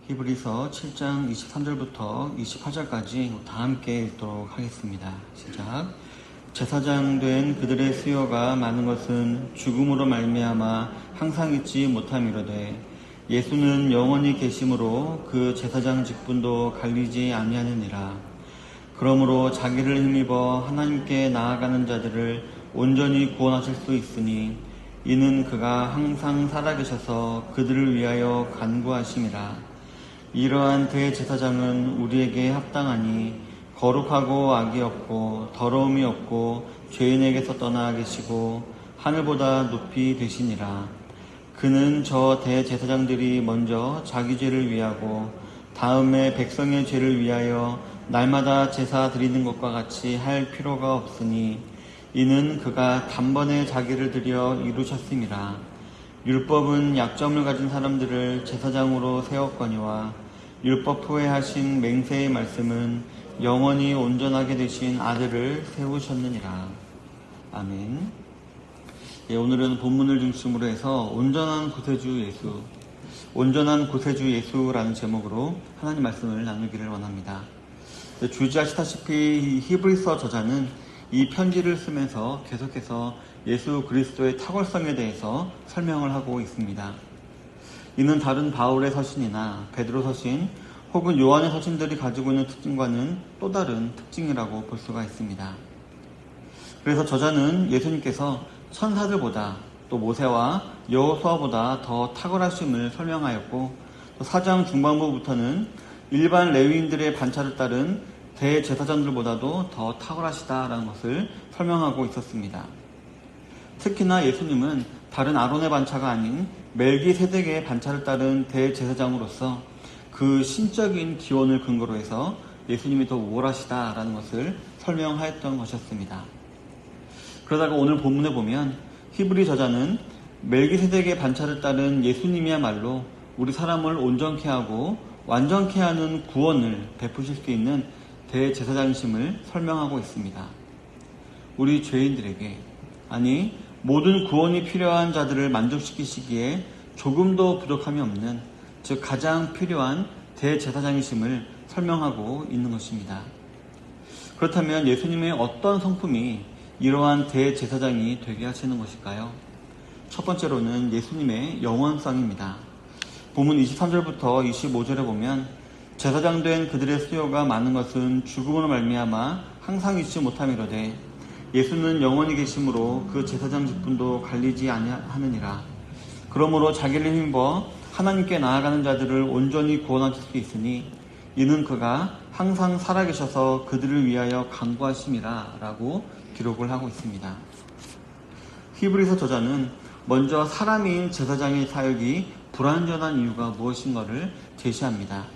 히브리서 7장 23절부터 28절까지 다 함께 읽도록 하겠습니다. 시작. 제사장 된 그들의 수요가 많은 것은 죽음으로 말미암아 항상 잊지 못함이로되 예수는 영원히 계심으로 그 제사장 직분도 갈리지 아니하느니라. 그러므로 자기를 힘입어 하나님께 나아가는 자들을 온전히 구원하실 수 있으니 이는 그가 항상 살아계셔서 그들을 위하여 간구하심이라. 이러한 대제사장은 우리에게 합당하니 거룩하고 악이 없고 더러움이 없고 죄인에게서 떠나 계시고 하늘보다 높이 되시니라. 그는 저 대제사장들이 먼저 자기 죄를 위하고 다음에 백성의 죄를 위하여 날마다 제사 드리는 것과 같이 할 필요가 없으니 이는 그가 단번에 자기를 드려 이루셨음이라. 율법은 약점을 가진 사람들을 제사장으로 세웠거니와 율법 후에 하신 맹세의 말씀은 영원히 온전하게 되신 아들을 세우셨느니라. 아멘. 오늘은 본문을 중심으로 해서 온전한 구세주 예수, 온전한 구세주 예수라는 제목으로 하나님 말씀을 나누기를 원합니다. 주지하시다시피 히브리서 저자는 이 편지를 쓰면서 계속해서 예수 그리스도의 탁월성에 대해서 설명을 하고 있습니다. 이는 다른 바울의 서신이나 베드로 서신 혹은 요한의 서신들이 가지고 있는 특징과는 또 다른 특징이라고 볼 수가 있습니다. 그래서 저자는 예수님께서 천사들보다 또 모세와 여호수아보다 더 탁월하심을 설명하였고 또 4장 중반부부터는 일반 레위인들의 반차를 따른 대제사장들보다도 더 탁월하시다라는 것을 설명하고 있었습니다. 특히나 예수님은 다른 아론의 반차가 아닌 멜기세덱의 반차를 따른 대제사장으로서 그 신적인 기원을 근거로 해서 예수님이 더 우월하시다라는 것을 설명하였던 것이었습니다. 그러다가 오늘 본문에 보면 히브리 저자는 멜기세덱의 반차를 따른 예수님이야말로 우리 사람을 온전케 하고 완전케 하는 구원을 베푸실 수 있는 대제사장이심을 설명하고 있습니다. 우리 죄인들에게, 아니 모든 구원이 필요한 자들을 만족시키시기에 조금도 부족함이 없는, 즉 가장 필요한 대제사장이심을 설명하고 있는 것입니다. 그렇다면 예수님의 어떤 성품이 이러한 대제사장이 되게 하시는 것일까요? 첫 번째로는 예수님의 영원성입니다. 본문 23절부터 25절에 보면 제사장 된 그들의 수요가 많은 것은 죽음으로 말미암아 항상 잊지 못함이로되 예수는 영원히 계심으로 그 제사장 직분도 갈리지 아니하느니라. 그러므로 자기를 힘입어 하나님께 나아가는 자들을 온전히 구원하실 수 있으니 이는 그가 항상 살아계셔서 그들을 위하여 간구하심이라 라고 기록을 하고 있습니다. 히브리서 저자는 먼저 사람인 제사장의 사역이 불완전한 이유가 무엇인가를 제시합니다.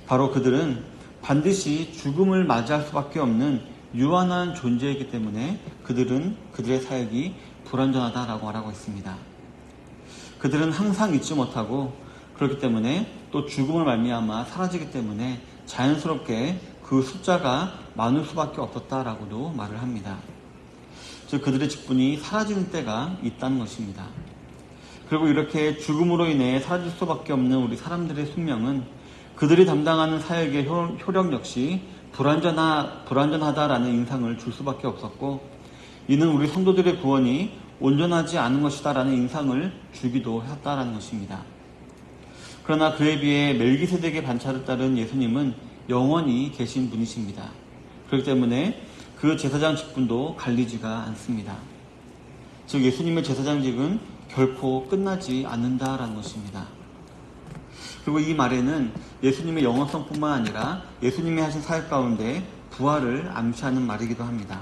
바로 그들은 반드시 죽음을 맞이할 수밖에 없는 유한한 존재이기 때문에 그들의 사역이 불완전하다라고 말하고 있습니다. 그들은 항상 잊지 못하고 그렇기 때문에 또 죽음을 말미암아 사라지기 때문에 자연스럽게 그 숫자가 많을 수밖에 없었다라고도 말을 합니다. 즉 그들의 직분이 사라지는 때가 있다는 것입니다. 그리고 이렇게 죽음으로 인해 사라질 수밖에 없는 우리 사람들의 숙명은 그들이 담당하는 사역의 효력 역시 불완전하다라는 인상을 줄 수밖에 없었고 이는 우리 성도들의 구원이 온전하지 않은 것이다라는 인상을 주기도 했다라는 것입니다. 그러나 그에 비해 멜기세덱의 반차를 따른 예수님은 영원히 계신 분이십니다. 그렇기 때문에 그 제사장 직분도 갈리지가 않습니다. 즉 예수님의 제사장직은 결코 끝나지 않는다라는 것입니다. 그리고 이 말에는 예수님의 영원성뿐만 아니라 예수님이 하신 사역 가운데 부활을 암시하는 말이기도 합니다.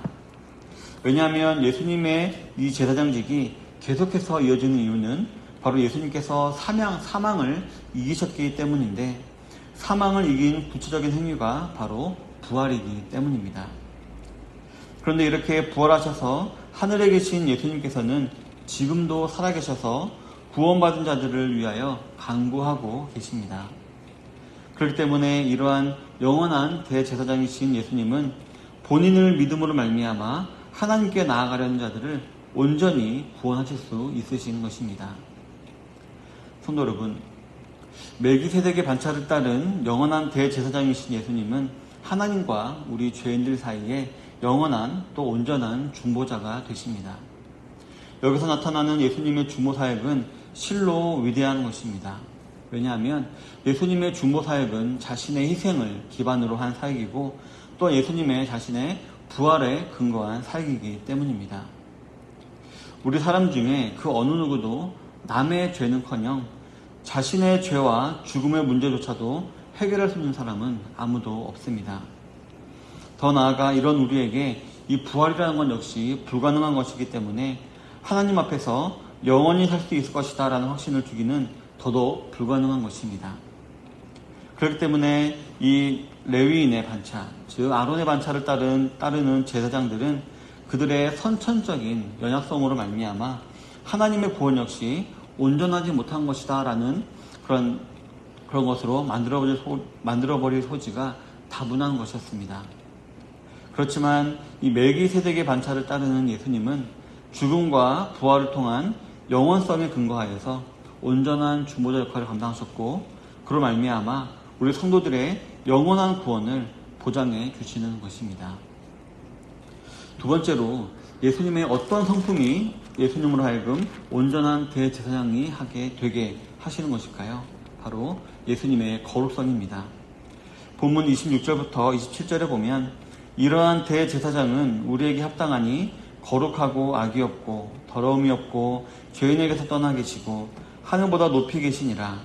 왜냐하면 예수님의 이 제사장직이 계속해서 이어지는 이유는 바로 예수님께서 사망을 이기셨기 때문인데 사망을 이긴 구체적인 행위가 바로 부활이기 때문입니다. 그런데 이렇게 부활하셔서 하늘에 계신 예수님께서는 지금도 살아계셔서 구원받은 자들을 위하여 간구하고 계십니다. 그렇기 때문에 이러한 영원한 대제사장이신 예수님은 본인을 믿음으로 말미암아 하나님께 나아가려는 자들을 온전히 구원하실 수 있으신 것입니다. 성도 여러분, 멜기세덱의 반차를 따른 영원한 대제사장이신 예수님은 하나님과 우리 죄인들 사이에 영원한 또 온전한 중보자가 되십니다. 여기서 나타나는 예수님의 중보 사역은 실로 위대한 것입니다. 왜냐하면 예수님의 중보 사역은 자신의 희생을 기반으로 한 사역이고 또 예수님의 자신의 부활에 근거한 사역이기 때문입니다. 우리 사람 중에 그 어느 누구도 남의 죄는커녕 자신의 죄와 죽음의 문제조차도 해결할 수 있는 사람은 아무도 없습니다. 더 나아가 이런 우리에게 이 부활이라는 건 역시 불가능한 것이기 때문에 하나님 앞에서 영원히 살 수 있을 것이다 라는 확신을 주기는 더더욱 불가능한 것입니다. 그렇기 때문에 이 레위인의 반차, 즉 아론의 반차를 따르는 제사장들은 그들의 선천적인 연약성으로 말미암아 하나님의 구원 역시 온전하지 못한 것이다 라는 그런 것으로 만들어버릴 소지가 다분한 것이었습니다. 그렇지만 이 멜기세덱의 반차를 따르는 예수님은 죽음과 부활을 통한 영원성에 근거하여서 온전한 중보자 역할을 감당하셨고 그로 말미암아 우리 성도들의 영원한 구원을 보장해 주시는 것입니다. 두 번째로 예수님의 어떤 성품이 예수님으로 하여금 온전한 대제사장이 되게 하시는 것일까요? 바로 예수님의 거룩성입니다. 본문 26절부터 27절에 보면 이러한 대제사장은 우리에게 합당하니 거룩하고 악이 없고 더러움이 없고 죄인에게서 떠나 계시고 하늘보다 높이 계시니라.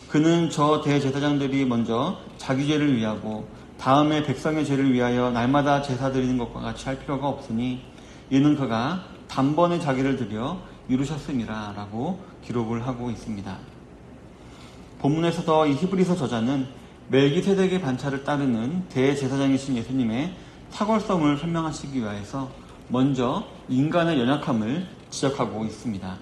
그는 저 대제사장들이 먼저 자기 죄를 위하고 다음에 백성의 죄를 위하여 날마다 제사 드리는 것과 같이 할 필요가 없으니 이는 그가 단번에 자기를 드려 이루셨음이라 라고 기록을 하고 있습니다. 본문에서도 이 히브리서 저자는 멜기세덱의 반차를 따르는 대제사장이신 예수님의 탁월성을 설명하시기 위해서 먼저 인간의 연약함을 지적하고 있습니다.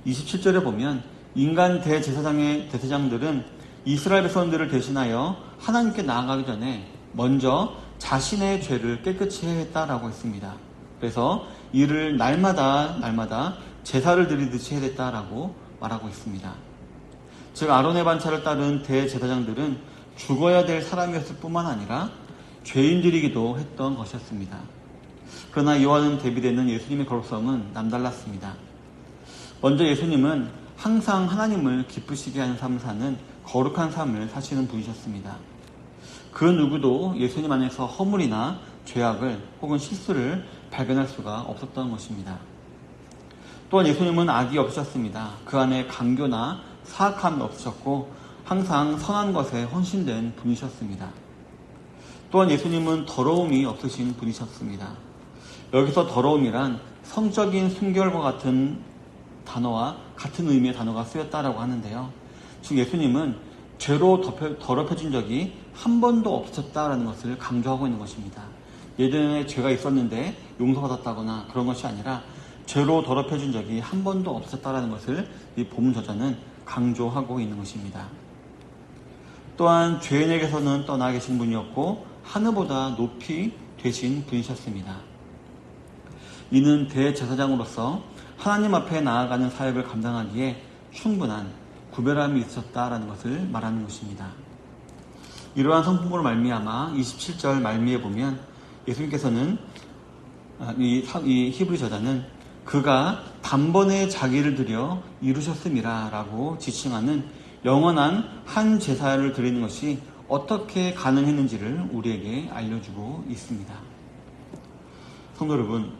27절에 보면 인간 대제사장들은 이스라엘 백성들을 대신하여 하나님께 나아가기 전에 먼저 자신의 죄를 깨끗이 해야 했다라고 했습니다. 그래서 이를 날마다 제사를 드리듯이 해야 됐다라고 말하고 있습니다. 즉 아론의 반차를 따른 대제사장들은 죽어야 될 사람이었을 뿐만 아니라 죄인들이기도 했던 것이었습니다. 그러나 이와는 대비되는 예수님의 거룩성은 남달랐습니다. 먼저 예수님은 항상 하나님을 기쁘시게 하는 삶을 사는 거룩한 삶을 사시는 분이셨습니다. 그 누구도 예수님 안에서 허물이나 죄악을 혹은 실수를 발견할 수가 없었던 것입니다. 또한 예수님은 악이 없으셨습니다. 그 안에 강교나 사악함이 없으셨고 항상 선한 것에 헌신된 분이셨습니다. 또한 예수님은 더러움이 없으신 분이셨습니다. 여기서 더러움이란 성적인 순결과 같은 단어와 같은 의미의 단어가 쓰였다라고 하는데요. 즉 예수님은 죄로 더럽혀진 적이 한 번도 없었다라는 것을 강조하고 있는 것입니다. 예전에 죄가 있었는데 용서받았다거나 그런 것이 아니라 죄로 더럽혀진 적이 한 번도 없었다라는 것을 이 본문 저자는 강조하고 있는 것입니다. 또한 죄인에게서는 떠나 계신 분이었고 하늘보다 높이 되신 분이셨습니다. 이는 대제사장으로서 하나님 앞에 나아가는 사역을 감당하기에 충분한 구별함이 있었다라는 것을 말하는 것입니다. 이러한 성품으로 말미암아 27절 말미에 보면 예수님께서는 이 히브리 저자는 그가 단번에 자기를 드려 이루셨음이라 라고 지칭하는 영원한 한 제사를 드리는 것이 어떻게 가능했는지를 우리에게 알려주고 있습니다. 성도 여러분,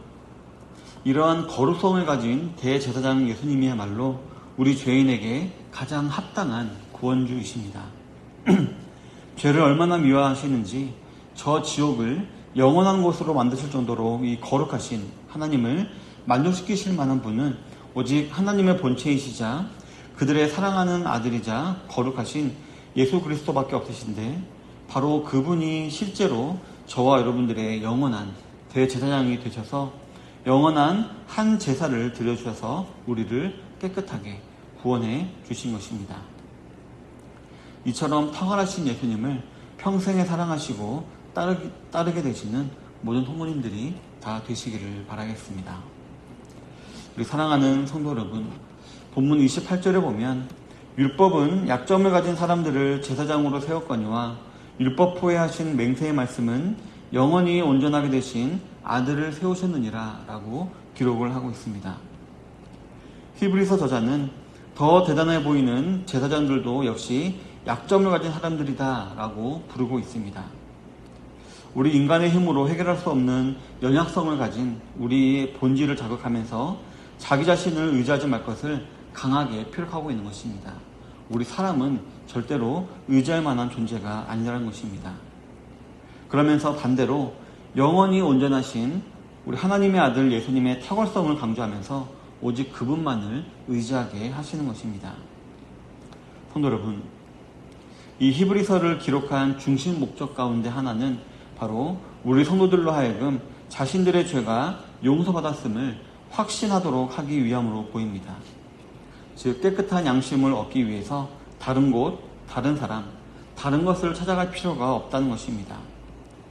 이러한 거룩성을 가진 대제사장 예수님이야말로 우리 죄인에게 가장 합당한 구원주이십니다. 죄를 얼마나 미워하시는지 저 지옥을 영원한 곳으로 만드실 정도로 이 거룩하신 하나님을 만족시키실 만한 분은 오직 하나님의 본체이시자 그들의 사랑하는 아들이자 거룩하신 예수 그리스도밖에 없으신데 바로 그분이 실제로 저와 여러분들의 영원한 대제사장이 되셔서 영원한 한 제사를 드려주셔서 우리를 깨끗하게 구원해 주신 것입니다. 이처럼 탁월하신 예수님을 평생에 사랑하시고 따르게 되시는 모든 성도님들이 다 되시기를 바라겠습니다. 우리 사랑하는 성도 여러분, 본문 28절에 보면 율법은 약점을 가진 사람들을 제사장으로 세웠거니와 율법포에 하신 맹세의 말씀은 영원히 온전하게 되신 아들을 세우셨느니라 라고 기록을 하고 있습니다. 히브리서 저자는 더 대단해 보이는 제사장들도 역시 약점을 가진 사람들이다 라고 부르고 있습니다. 우리 인간의 힘으로 해결할 수 없는 연약성을 가진 우리의 본질을 자극하면서 자기 자신을 의지하지 말 것을 강하게 표력하고 있는 것입니다. 우리 사람은 절대로 의지할 만한 존재가 아니라는 것입니다. 그러면서 반대로 영원히 온전하신 우리 하나님의 아들 예수님의 탁월성을 강조하면서 오직 그분만을 의지하게 하시는 것입니다. 성도 여러분, 이 히브리서를 기록한 중심 목적 가운데 하나는 바로 우리 성도들로 하여금 자신들의 죄가 용서받았음을 확신하도록 하기 위함으로 보입니다. 즉 깨끗한 양심을 얻기 위해서 다른 곳, 다른 사람, 다른 것을 찾아갈 필요가 없다는 것입니다.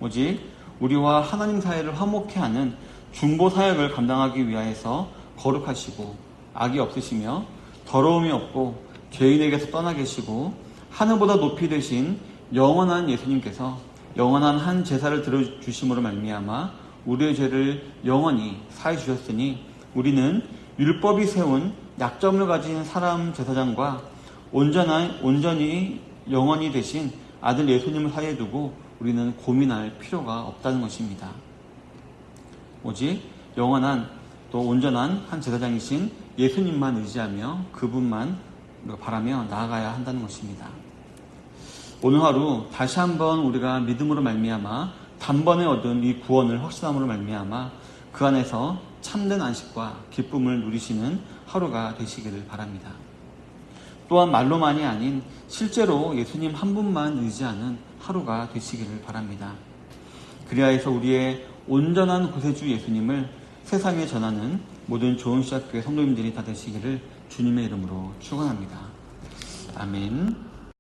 오직 우리와 하나님 사이를 화목케 하는 중보 사역을 감당하기 위하여서 거룩하시고 악이 없으시며 더러움이 없고 죄인에게서 떠나 계시고 하늘보다 높이 되신 영원한 예수님께서 영원한 한 제사를 들어주심으로 말미암아 우리의 죄를 영원히 사해 주셨으니 우리는 율법이 세운 약점을 가진 사람 제사장과 온전히 영원히 되신 아들 예수님을 사이에 두고 우리는 고민할 필요가 없다는 것입니다. 오직 영원한 또 온전한 한 제사장이신 예수님만 의지하며 그분만 바라며 나아가야 한다는 것입니다. 오늘 하루 다시 한번 우리가 믿음으로 말미암아 단번에 얻은 이 구원을 확신함으로 말미암아 그 안에서 참된 안식과 기쁨을 누리시는 하루가 되시기를 바랍니다. 또한 말로만이 아닌 실제로 예수님 한 분만 의지하는 하루가 되시기를 바랍니다. 그리하여서 우리의 온전한 구세주 예수님을 세상에 전하는 모든 좋은 시작교회 성도님들이 다 되시기를 주님의 이름으로 축원합니다. 아멘.